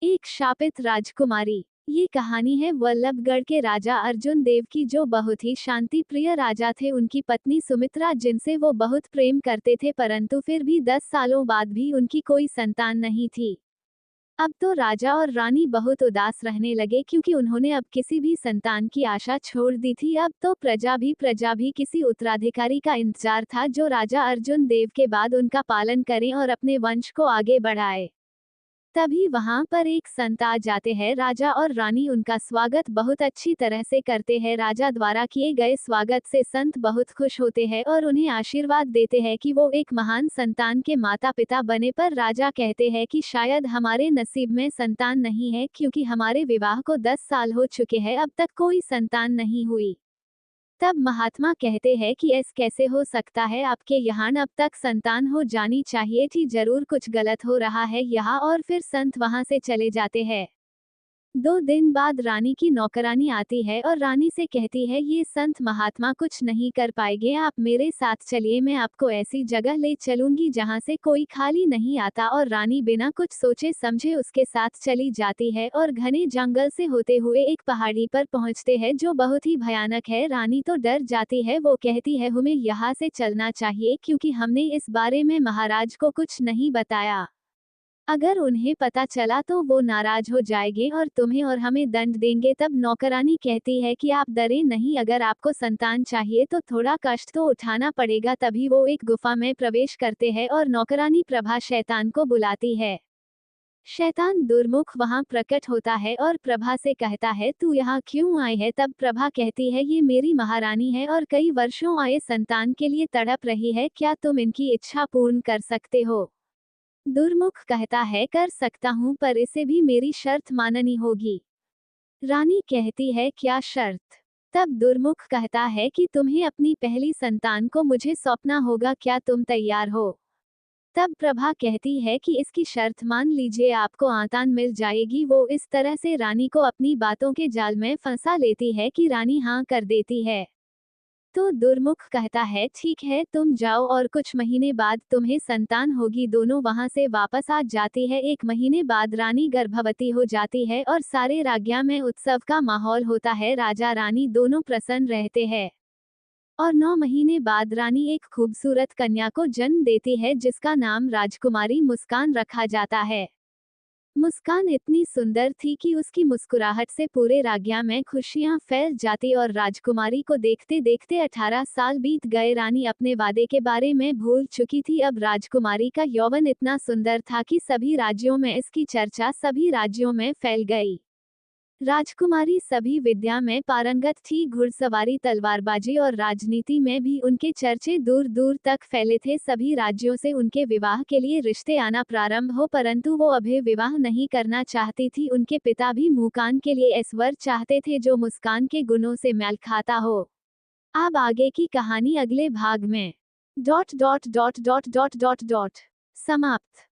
एक शापित राजकुमारी। ये कहानी है वल्लभगढ़ के राजा अर्जुन देव की, जो बहुत ही शांति प्रिय राजा थे। उनकी पत्नी सुमित्रा, जिनसे वो बहुत प्रेम करते थे, परंतु फिर भी 10 सालों बाद भी उनकी कोई संतान नहीं थी। अब तो राजा और रानी बहुत उदास रहने लगे, क्योंकि उन्होंने अब किसी भी संतान की आशा छोड़ दी थी। अब तो प्रजा भी किसी उत्तराधिकारी का इंतजार था, जो राजा अर्जुन देव के बाद उनका पालन करें और अपने वंश को आगे बढ़ाए। तभी वहां पर एक संत आ जाते हैं। राजा और रानी उनका स्वागत बहुत अच्छी तरह से करते हैं। राजा द्वारा किए गए स्वागत से संत बहुत खुश होते हैं और उन्हें आशीर्वाद देते हैं कि वो एक महान संतान के माता पिता बने। पर राजा कहते हैं कि शायद हमारे नसीब में संतान नहीं है, क्योंकि हमारे विवाह को 10 साल हो चुके हैं, अब तक कोई संतान नहीं हुई। तब महात्मा कहते हैं कि ऐसा कैसे हो सकता है, आपके यहाँ अब तक संतान हो जानी चाहिए थी, जरूर कुछ गलत हो रहा है यहाँ। और फिर संत वहां से चले जाते हैं। 2 दिन बाद रानी की नौकरानी आती है और रानी से कहती है, ये संत महात्मा कुछ नहीं कर पाएंगे, आप मेरे साथ चलिए, मैं आपको ऐसी जगह ले चलूंगी जहां से कोई खाली नहीं आता। और रानी बिना कुछ सोचे समझे उसके साथ चली जाती है और घने जंगल से होते हुए एक पहाड़ी पर पहुंचते हैं, जो बहुत ही भयानक है। रानी तो डर जाती है, वो कहती है, हमें यहाँ से चलना चाहिए, क्योंकि हमने इस बारे में महाराज को कुछ नहीं बताया। अगर उन्हें पता चला तो वो नाराज हो जाएंगे और तुम्हें और हमें दंड देंगे। तब नौकरानी कहती है कि आप डरे नहीं, अगर आपको संतान चाहिए तो थोड़ा कष्ट तो उठाना पड़ेगा। तभी वो एक गुफा में प्रवेश करते हैं और नौकरानी प्रभा शैतान को बुलाती है। शैतान दुर्मुख वहां प्रकट होता है और प्रभा से कहता है, तू यहाँ क्यों आई है। तब प्रभा कहती है, ये मेरी महारानी है और कई वर्षों आए संतान के लिए तड़प रही है, क्या तुम इनकी इच्छा पूर्ण कर सकते हो। दुर्मुख कहता है, कर सकता हूँ, पर इसे भी मेरी शर्त माननी होगी। रानी कहती है, क्या शर्त। तब दुर्मुख कहता है कि तुम्हें अपनी पहली संतान को मुझे सौंपना होगा, क्या तुम तैयार हो। तब प्रभा कहती है कि इसकी शर्त मान लीजिए, आपको आतान मिल जाएगी। वो इस तरह से रानी को अपनी बातों के जाल में फंसा लेती है कि रानी हाँ कर देती है। तो दुर्मुख कहता है, ठीक है, तुम जाओ और कुछ महीने बाद तुम्हें संतान होगी। दोनों वहां से वापस आ जाती है। 1 महीने बाद रानी गर्भवती हो जाती है और सारे राज्य में उत्सव का माहौल होता है। राजा रानी दोनों प्रसन्न रहते हैं और 9 महीने बाद रानी एक खूबसूरत कन्या को जन्म देती है, जिसका नाम राजकुमारी मुस्कान रखा जाता है। मुस्कान इतनी सुंदर थी कि उसकी मुस्कुराहट से पूरे राज्य में खुशियां फैल जाती और राजकुमारी को देखते देखते 18 साल बीत गए। रानी अपने वादे के बारे में भूल चुकी थी। अब राजकुमारी का यौवन इतना सुंदर था कि सभी राज्यों में इसकी चर्चा सभी राज्यों में फैल गई। राजकुमारी सभी विद्या में पारंगत थी, घुड़सवारी, तलवारबाजी और राजनीति में भी उनके चर्चे दूर दूर तक फैले थे। सभी राज्यों से उनके विवाह के लिए रिश्ते आना प्रारंभ हो, परंतु वो अभी विवाह नहीं करना चाहती थी। उनके पिता भी मुस्कान के लिए ऐसा वर चाहते थे जो मुस्कान के गुणों से मेल खाता हो। अब आगे की कहानी अगले भाग में। समाप्त।